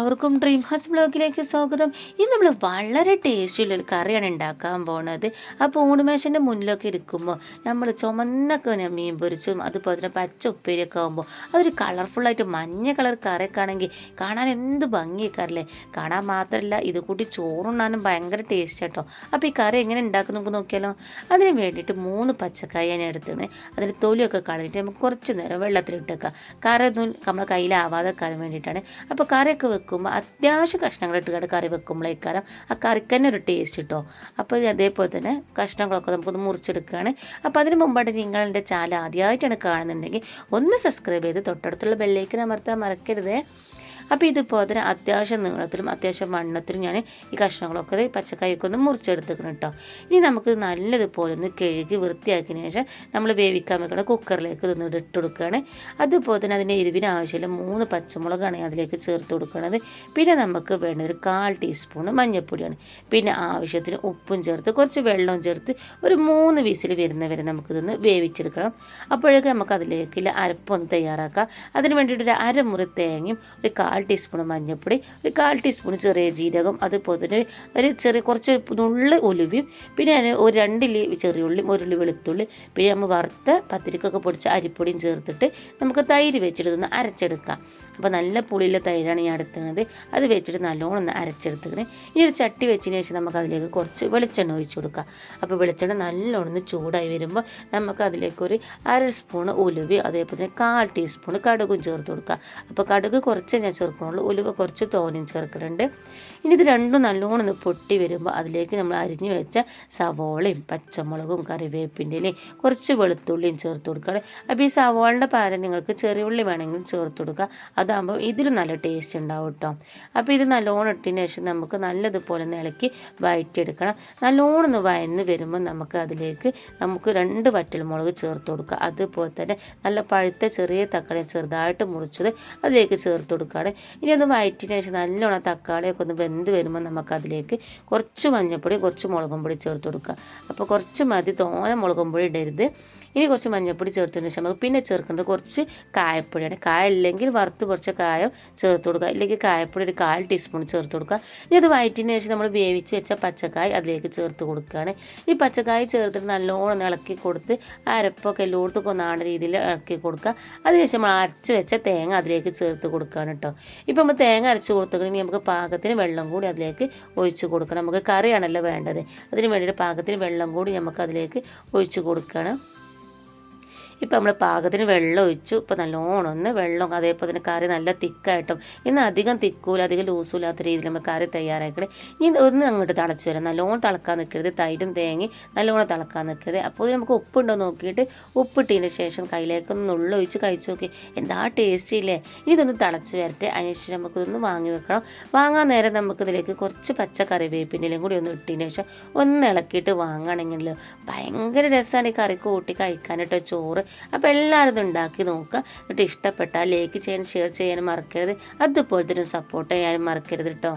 എല്ലാവർക്കും dream house ബ്ലോഗിലേക്ക് സ്വാഗതം. ഇന്ന് നമ്മൾ വളരെ ടേസ്റ്റിയുള്ളൊരു കറിയാണ് ഉണ്ടാക്കാൻ പോണത്. അപ്പോൾ ഊണുമേശൻ്റെ മുന്നിലൊക്കെ ഇരിക്കുമ്പോൾ നമ്മൾ ചുമന്നൊക്കെ മീൻ പൊരിച്ചും അതുപോലെ തന്നെ പച്ച ഉപ്പേരിയൊക്കെ ആകുമ്പോൾ അതൊരു കളർഫുള്ളായിട്ട് മഞ്ഞ കളർ കറിയൊക്കെ ആണെങ്കിൽ കാണാൻ എന്ത് ഭംഗിയൊക്കെയല്ലേ. കാണാൻ മാത്രമല്ല ഇത് കൂട്ടി ചോറുണ്ണാനും ഭയങ്കര ടേസ്റ്റ് കേട്ടോ. അപ്പോൾ ഈ കറി എങ്ങനെ ഉണ്ടാക്കും നമുക്ക് നോക്കിയാലോ. അതിന് വേണ്ടിയിട്ട് 3 പച്ചക്കായ ഞാൻ എടുത്തത്. അതിന് തൊലിയൊക്കെ കളഞ്ഞിട്ട് നമുക്ക് കുറച്ച് നേരം വെള്ളത്തിലിട്ടേക്കാം. കറി ഒന്നും നമ്മളെ കയ്യിലാവാതെ കറി വേണ്ടിയിട്ടാണ്. അപ്പോൾ കറിയൊക്കെ വെക്കുമ്പോൾ അത്യാവശ്യം കഷ്ണങ്ങൾ ഇട്ടുകൊണ്ട് കറി വെക്കുമ്പോഴേക്കാരം ആ കറിക്ക് തന്നെ ഒരു ടേസ്റ്റ് കിട്ടും. അപ്പോൾ അതേപോലെ തന്നെ കഷ്ണങ്ങളൊക്കെ നമുക്കൊന്ന് മുറിച്ചെടുക്കുകയാണ്. അപ്പോൾ അതിന് മുമ്പായിട്ട് നിങ്ങൾ എൻ്റെ ചാനൽ ആദ്യമായിട്ടാണ് കാണുന്നുണ്ടെങ്കിൽ ഒന്ന് സബ്സ്ക്രൈബ് ചെയ്ത് തൊട്ടടുത്തുള്ള ബെല്ലൈക്കൻ അമർത്താൻ മറക്കരുത്. അപ്പോൾ ഇതുപോലെ തന്നെ അത്യാവശ്യം നീളത്തിലും അത്യാവശ്യം വണ്ണത്തിലും ഞാൻ ഈ കഷ്ണങ്ങളൊക്കെ പച്ചക്കായൊക്കെ ഒന്ന് മുറിച്ചെടുത്തിക്കണം കേട്ടോ. ഇനി നമുക്ക് നല്ലതുപോലെ ഒന്ന് കഴുകി വൃത്തിയാക്കിയതിന് ശേഷം നമ്മൾ വേവിക്കാൻ വെക്കുന്ന കുക്കറിലേക്ക് ഇതൊന്ന് ഇട്ട് കൊടുക്കുകയാണ്. അതുപോലെ തന്നെ അതിൻ്റെ എരിവിന് ആവശ്യമുള്ള 3 പച്ചമുളകാണ് അതിലേക്ക് ചേർത്ത് കൊടുക്കുന്നത്. പിന്നെ നമുക്ക് വേണ്ടത് ഒരു 1/4 ടീസ്പൂൺ മഞ്ഞൾപ്പൊടിയാണ്. പിന്നെ ആവശ്യത്തിന് ഉപ്പും ചേർത്ത് കുറച്ച് വെള്ളവും ചേർത്ത് ഒരു 3 വിസിൽ വരുന്നവരെ നമുക്കിതൊന്ന് വേവിച്ചെടുക്കണം. അപ്പോഴേക്കും നമുക്ക് അതിലേക്കുള്ള അരപ്പൊന്ന് തയ്യാറാക്കാം. അതിന് വേണ്ടിയിട്ട് ഒരു അരമുറി തേങ്ങയും ഒരു 1/4 ടീസ്പൂൺ മഞ്ഞൾപ്പൊടി, ഒരു 1/4 ടീസ്പൂൺ ചെറിയ ജീരകം, അതുപോലെ തന്നെ ഒരു കുറച്ച് നുള്ളി ഉലുവയും, പിന്നെ ഒരു 2 ചെറിയ ഉള്ളിയും 1 ഉള്ളി വെളുത്തുള്ളി, പിന്നെ നമ്മൾ വറുത്ത പത്തിരിക്കൊക്കെ പൊടിച്ച അരിപ്പൊടിയും ചേർത്തിട്ട് നമുക്ക് തൈര് വെച്ചിട്ട് ഒന്ന് അരച്ചെടുക്കാം. അപ്പോൾ നല്ല പുളിയുള്ള തൈരാണ് ഞാൻ എടുക്കുന്നത്. അത് വെച്ചിട്ട് നല്ലോണം ഒന്ന് അരച്ചെടുത്തിട്ട് ഇനി ഒരു ചട്ടി വെച്ചതിന് ശേഷം നമുക്ക് അതിലേക്ക് കുറച്ച് വെളിച്ചെണ്ണ ഒഴിച്ചു കൊടുക്കാം. അപ്പോൾ വെളിച്ചെണ്ണ നല്ലോണം ഒന്ന് ചൂടായി വരുമ്പോൾ നമുക്ക് അതിലേക്ക് ഒരു 1/2 സ്പൂൺ ഉലുവയും അതേപോലെ തന്നെ 1/4 ടീസ്പൂൺ കടുകും ചേർത്ത് കൊടുക്കുക. അപ്പോൾ കടുക് കുറച്ച് ഞാൻ ചേർക്കണുള്ളൂ, ഉലുവ കുറച്ച് തോനെയും ചേർക്കുന്നുണ്ട്. ഇനി ഇത് രണ്ടും നല്ലോണം ഒന്ന് പൊട്ടി വരുമ്പോൾ അതിലേക്ക് നമ്മൾ അരിഞ്ഞു വെച്ച സവോളയും പച്ചമുളകും കറിവേപ്പിൻ്റെയും കുറച്ച് വെളുത്തുള്ളിയും ചേർത്ത് കൊടുക്കുകയാണ്. അപ്പോൾ ഈ സവോളയുടെ പകരം നിങ്ങൾക്ക് ചെറിയ ഉള്ളി വേണമെങ്കിലും ചേർത്ത് കൊടുക്കുക. അതാകുമ്പോൾ ഇതിലും നല്ല ടേസ്റ്റ് ഉണ്ടാവും കേട്ടോ. അപ്പോൾ ഇത് നല്ലോണം ഇട്ടതിന് ശേഷം നമുക്ക് നല്ലതുപോലെ ഒന്ന് ഇളക്കി വഴറ്റിയെടുക്കണം. നല്ലോണം ഒന്ന് വയന്ന് വരുമ്പോൾ നമുക്ക് അതിലേക്ക് 2 വറ്റൽമുളക് ചേർത്ത് കൊടുക്കുക. അതുപോലെ തന്നെ നല്ല പഴുത്ത ചെറിയ തക്കാളി ചെറുതായിട്ട് മുറിച്ചത് അതിലേക്ക് ചേർത്ത് കൊടുക്കുകയാണ്. ഇനി ഒന്ന് വഴറ്റിയതിന് ശേഷം നല്ലോണം തക്കാളിയൊക്കെ ഒന്ന് വെന്ത് വരുമ്പോൾ നമുക്ക് അതിലേക്ക് കുറച്ച് മഞ്ഞൾപ്പൊടി കുറച്ച് മുളകും പൊടി ചേർത്ത് കൊടുക്കുക. അപ്പോൾ കുറച്ച് മതി, തോനെ മുളകും പൊടി ഇടരുത്. ഇനി കുറച്ച് മഞ്ഞൾപ്പൊടി ചേർത്തതിന് ശേഷം നമുക്ക് പിന്നെ ചേർക്കുന്നത് കുറച്ച് കായപ്പൊടിയാണ്. കായ ഇല്ലെങ്കിൽ വറുത്ത് കുറച്ച് കായം ചേർത്ത് കൊടുക്കുക, ഇല്ലെങ്കിൽ കായപ്പൊടി ഒരു 1/4 ടീസ്പൂൺ ചേർത്ത് കൊടുക്കുക. ഇനി അത് വഴറ്റിയതിന് ശേഷം നമ്മൾ വേവിച്ച് വെച്ച പച്ചക്കായ അതിലേക്ക് ചേർത്ത് കൊടുക്കുകയാണ്. ഈ പച്ചക്കായ ചേർത്തിട്ട് നല്ലോണം ഇളക്കി കൊടുത്ത് അരപ്പൊക്കെ എല്ലായിടത്തൊക്കെ ഒന്നാണ് രീതിയിൽ ഇളക്കി കൊടുക്കുക. അതിനുശേഷം നമ്മൾ അരച്ച് വെച്ച തേങ്ങ അതിലേക്ക് ചേർത്ത് കൊടുക്കുകയാണ് കേട്ടോ. ഇപ്പോൾ നമ്മൾ തേങ്ങ അരച്ച് കൊടുത്തിട്ടുണ്ടെങ്കിൽ നമുക്ക് പാകത്തിന് വെള്ളം കൂടി അതിലേക്ക് ഒഴിച്ച് കൊടുക്കണം. നമുക്ക് കറിയാണല്ലോ വേണ്ടത്, അതിന് വേണ്ടിയിട്ട് പാകത്തിന് വെള്ളം കൂടി നമുക്ക് അതിലേക്ക് ഒഴിച്ച് കൊടുക്കണം. ഇപ്പോൾ നമ്മൾ പാകത്തിന് വെള്ളം ഒഴിച്ചു. ഇപ്പോൾ നല്ലോണം ഒന്ന് വെള്ളം അതേപോലെ തന്നെ കറി നല്ല തിക്കായിട്ടും ഇന്ന് അധികം തിക്കൂല അധികം ലൂസുമില്ലാത്ത രീതിയിൽ നമ്മൾ കറി തയ്യാറാക്കണേ. ഇനി ഒന്ന് അങ്ങോട്ട് തിളച്ച് വരാം. നല്ലോണം തിളക്കാൻ നിൽക്കരുത്, തൈരും തേങ്ങയും നല്ലോണം തിളക്കാൻ നിൽക്കരുത്. അപ്പോൾ നമുക്ക് ഉപ്പുണ്ടോ നോക്കിയിട്ട് ഉപ്പിട്ടതിന് ശേഷം കയ്യിലേക്കൊന്ന് നുള്ളൊഴിച്ച് കഴിച്ച് നോക്കി, എന്താ ടേസ്റ്റ് ഇല്ലേ. ഇനി ഇതൊന്ന് തിളച്ച് വരട്ടെ. അതിനുശേഷം നമുക്കിതൊന്ന് വാങ്ങി വെക്കണം. വാങ്ങാൻ നേരം നമുക്കിതിലേക്ക് കുറച്ച് പച്ച കറിവേപ്പിൻ്റെയും കൂടി ഒന്ന് ഇട്ടതിന് ശേഷം ഒന്ന് ഇളക്കിയിട്ട് വാങ്ങുകയാണെങ്കിലോ ഭയങ്കര രസമാണ് ഈ കറി കൂട്ടി കഴിക്കാനായിട്ട് ചോറ്. അപ്പോൾ എല്ലാവരും ഇത് ഉണ്ടാക്കി നോക്കുക. എന്നിട്ട് ഇഷ്ടപ്പെട്ടാൽ ലൈക്ക് ചെയ്യാനും ഷെയർ ചെയ്യാനും മറക്കരുത്. അതുപോലെ തന്നെ സപ്പോർട്ട് ചെയ്യാനും മറക്കരുത് കേട്ടോ.